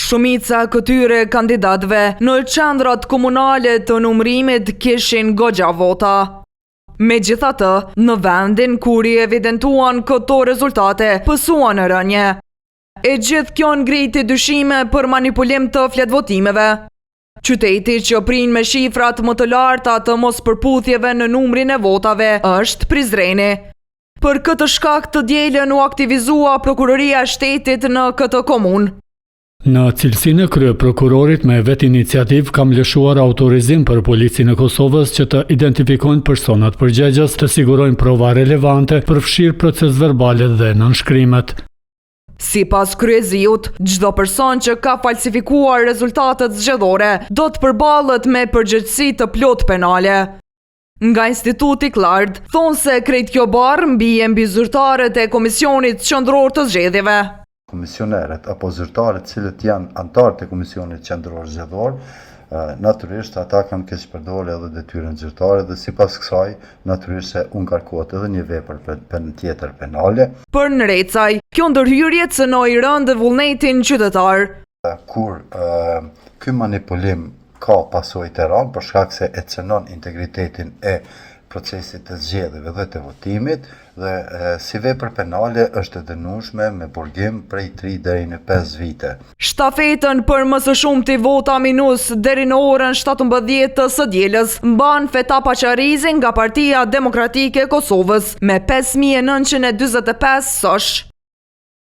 Shumica këtyre kandidatëve në qendrat komunale të numërimit kishin goxha vota. Megjithatë, në vendin kur i evidentuan këto rezultate, pësuan në rënje. E gjithë kjo ngriti dyshime për manipulim të fletvotimeve. Qyteti që prin me shifrat më të larta të mos përputhjeve në numrin e votave është Prizreni. Për këtë shkak të dielën u aktivizua Prokuroria e Shtetit në këtë komunë. Në cilësinë e kryeprokurorit me vetë iniciativë kam lëshuar autorizim për Policinë e Kosovës që të identifikojnë personat përgjegjës, të sigurojnë prova relevante, përfshirë proces verbale dhe nënshkrimet. Sipas kryeziut, çdo person që ka falsifikuar rezultatet zgjedhore do të përballet me përgjegjësi të plot penale. Nga Instituti Klard, thonë se krejt kjo barë mbi zyrtarët e Komisionit Qendror të Zgjedhjeve. Komisionerët apo zyrtarët cilët janë antarë të Komisionit Qendror Zgjedhor, natyrisht ata kanë keq përdorur edhe detyrën zyrtare dhe sipas kësaj natyrisht se u ngarkohet edhe një vepër tjetër penale. Për në Recaj, kjo ndërhyrje cënoi rënd vullnetin qytetar. Kur ky manipulim ka pasojë të rënda për shkak se e cënon integritetin e procesit të zgjedhjeve dhe të votimit dhe si vepër penale është e dënueshme me burgim prej 3 deri në 5 vite. Shtafetën për më së shumti vota minus deri në orën 17 të së dielës mban Feta Paqarizi nga Partia Demokratike e Kosovës me 5.945 sosh.